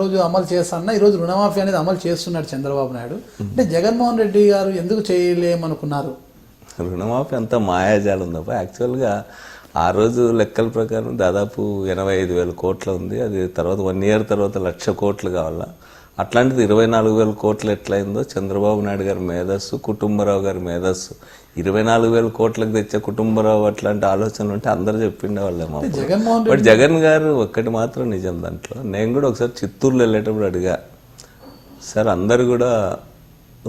రోజు అమలు చేస్తానన్నా ఈరోజు రుణమాఫీ అనేది అమలు చేస్తున్నాడు చంద్రబాబు నాయుడు. అంటే జగన్మోహన్ రెడ్డి గారు ఎందుకు చేయలేమనుకున్నారు? రుణమాఫీ అంతా మాయాజాలం తప్ప యాక్చువల్గా ఆ రోజు లెక్కల ప్రకారం దాదాపు 85,000 కోట్లు ఉంది. అది తర్వాత 1 ఇయర్ తర్వాత 1,00,000 కోట్లు కావాలా. అట్లాంటిది 24,000 కోట్లు ఎట్లయిందో చంద్రబాబు నాయుడు గారి మేధస్సు, కుటుంబరావు గారి మేధస్సు. 24,000 కోట్లకు తెచ్చే కుటుంబరావు అట్లాంటి ఆలోచనలు ఉంటే అందరూ చెప్పిండే వాళ్ళేమో. బట్ జగన్ గారు ఒక్కటి మాత్రం నిజం దాంట్లో. నేను కూడా ఒకసారి చిత్తూరులో వెళ్ళేటప్పుడు అడిగా, సార్ అందరు కూడా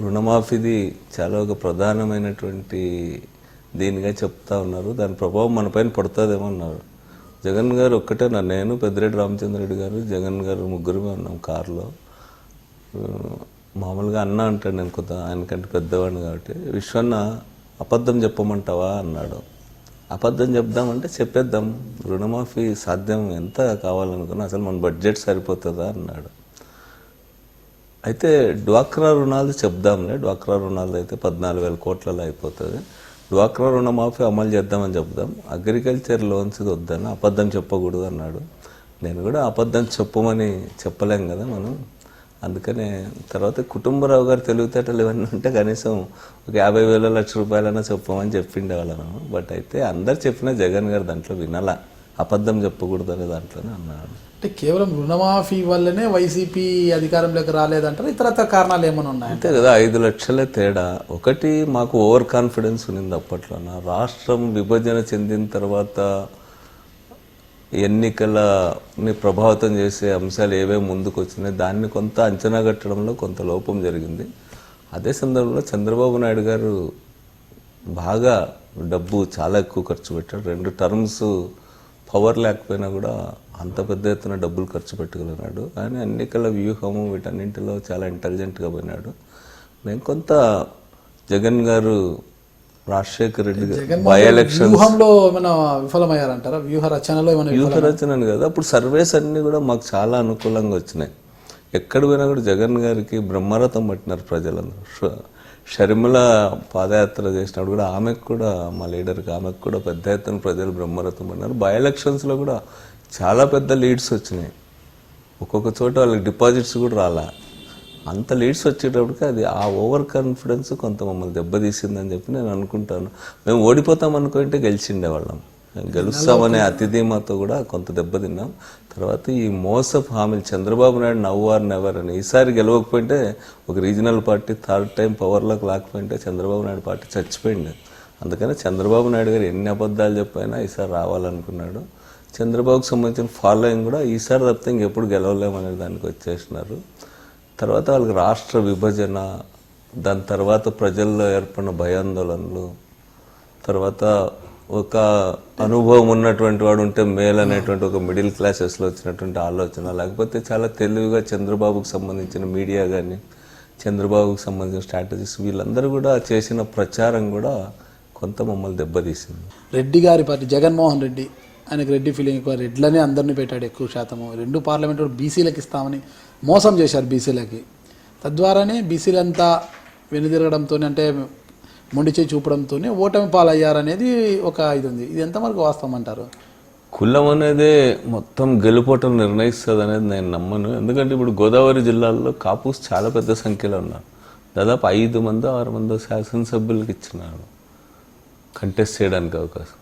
రుణమాఫీది చాలా ఒక ప్రధానమైనటువంటి దీనిగా చెప్తా ఉన్నారు, దాని ప్రభావం మన పైన పడుతుందేమో అన్నారు. జగన్ గారు ఒక్కటే నేను పెద్దిరెడ్డి రామచంద్రరెడ్డి గారు జగన్ గారు ముగ్గురమే ఉన్నాం కారులో. మామూలుగా అన్న అంటాడు, నేను కొంత ఆయనకంటే పెద్దవాడిని కాబట్టి, విశ్వన్న అబద్ధం చెప్పమంటావా అన్నాడు. అబద్ధం చెప్దామంటే చెప్పేద్దాం, రుణమాఫీ సాధ్యం ఎంత కావాలనుకున్నా, అసలు మన బడ్జెట్ సరిపోతుందా అన్నాడు. అయితే డ్వాక్రా రుణాలు చెప్దాంలే, డ్వాక్రా రుణాలు అయితే 14,000 కోట్లలో అయిపోతుంది, డ్వాక్రా రుణమాఫీ అమలు చేద్దామని చెప్దాం, అగ్రికల్చర్ లోన్స్ వద్దని అబద్ధం చెప్పకూడదు అన్నాడు. నేను కూడా అబద్ధం చెప్పమని చెప్పలేం కదా మనం. అందుకనే తర్వాత కుటుంబరావు గారు తెలివితేటలు ఇవన్నీ ఉంటే కనీసం ఒక 50,000 లక్ష రూపాయలైనా చెప్పమని చెప్పిండే వాళ్ళను. బట్ అయితే అందరు చెప్పినా జగన్ గారు దాంట్లో వినాల, అబద్ధం చెప్పకూడదు అనే దాంట్లోనే అన్నాడు. అంటే కేవలం రుణమాఫీ వల్లనే వైసీపీ అధికారంలోకి రాలేదంటారు, ఇతరత్ర కారణాలు ఏమైనా ఉన్నాయి? అంతే కదా, 5 లక్షలే తేడా. ఒకటి మాకు ఓవర్ కాన్ఫిడెన్స్ ఉన్నింది అప్పట్లోన. రాష్ట్రం విభజన చెందిన తర్వాత ఎన్నికలని ప్రభావితం చేసే అంశాలు ఏవే ముందుకు వచ్చినాయి, దాన్ని కొంత అంచనా కట్టడంలో కొంత లోపం జరిగింది. అదే సందర్భంలో చంద్రబాబు నాయుడు గారు బాగా డబ్బు చాలా ఎక్కువ ఖర్చు పెట్టాడు. 2 టర్మ్స్ పవర్ లేకపోయినా కూడా అంత పెద్ద ఎత్తున డబ్బులు ఖర్చు పెట్టగలిగినాడు. కానీ ఎన్నికల వ్యూహము వీటన్నింటిలో చాలా ఇంటెలిజెంట్గా పోయినాడు. నేను కొంత జగన్ గారు రాజశేఖర రెడ్డి బై ఎలక్షన్ విఫలమయ్యారంటారా? వ్యూహ రచన కదా, అప్పుడు సర్వేస్ అన్నీ కూడా మాకు చాలా అనుకూలంగా వచ్చినాయి. ఎక్కడ పోయినా కూడా జగన్ గారికి బ్రహ్మరథం పట్టినారు ప్రజలందరూ. షర్మిల పాదయాత్ర చేసినప్పుడు కూడా ఆమెకు కూడా, మా లీడర్కి ఆమెకు కూడా పెద్ద ఎత్తున ప్రజలు బ్రహ్మరథం పడినారు. బై ఎలక్షన్స్లో కూడా చాలా పెద్ద లీడ్స్ వచ్చినాయి. ఒక్కొక్క చోట వాళ్ళకి డిపాజిట్స్ కూడా రాలా. అంత లీడ్స్ వచ్చేటప్పటికి అది ఆ ఓవర్ కాన్ఫిడెన్స్ కొంత మమ్మల్ని దెబ్బతీసిందని చెప్పి నేను అనుకుంటాను. మేము ఓడిపోతాం అనుకుంటే గెలిచిండే వాళ్ళం, గెలుస్తామనే అతిథీమాతో కూడా కొంత దెబ్బతిన్నాం. తర్వాత ఈ మోసపు హామీలు, Chandrababu Naidu now or never అని, ఈసారి గెలవకపోయింటే ఒక రీజనల్ పార్టీ 3rd టైం పవర్లోకి లేకపోయింటే చంద్రబాబు నాయుడు పార్టీ చచ్చిపోయింది. అందుకని చంద్రబాబు నాయుడు గారు ఎన్ని అబద్ధాలు చెప్పైనా ఈసారి రావాలనుకున్నాడు. చంద్రబాబుకి సంబంధించిన ఫాలోయింగ్ కూడా ఈసారి తప్పితే ఇంకెప్పుడు గెలవలేమనే దానికి వచ్చేసినారు. తర్వాత వాళ్ళకి రాష్ట్ర విభజన, దాని తర్వాత ప్రజల్లో ఏర్పడిన భయాందోళనలు, తర్వాత ఒక అనుభవం ఉన్నటువంటి వాడు ఉంటే మేల్ అనేటువంటి ఒక మిడిల్ క్లాసెస్లో వచ్చినటువంటి ఆలోచన, లేకపోతే చాలా తెలివిగా చంద్రబాబుకు సంబంధించిన మీడియా కానీ, చంద్రబాబుకు సంబంధించిన స్ట్రాటజీస్, వీళ్ళందరూ కూడా చేసిన ప్రచారం కూడా కొంత మమ్మల్ని దెబ్బతీసింది. రెడ్డి గారి పార్టీ జగన్మోహన్ రెడ్డి, ఆయనకు రెడ్డి ఫీలింగ్ ఎక్కువ, రెడ్లనే అందరినీ పెట్టాడు ఎక్కువ శాతము. 2 పార్లమెంటు బీసీలకు ఇస్తామని మోసం చేశారు బీసీలకి. తద్వారానే బీసీలంతా వెనుదిరగడంతో, అంటే మొండి చేయి చూపడంతో ఓటమి పాలయ్యారనేది ఒక ఇది ఉంది. ఇది ఎంతవరకు వాస్తవం అంటారు? కులం అనేది మొత్తం గెలుపోవటం నిర్ణయిస్తుంది అనేది నేను నమ్మను. ఎందుకంటే ఇప్పుడు గోదావరి జిల్లాల్లో కాపుస్ చాలా పెద్ద సంఖ్యలో ఉన్నారు. దాదాపు 5 మందో 6 మందో శాసనసభ్యులకు ఇచ్చినారు కంటెస్ట్ చేయడానికి అవకాశం.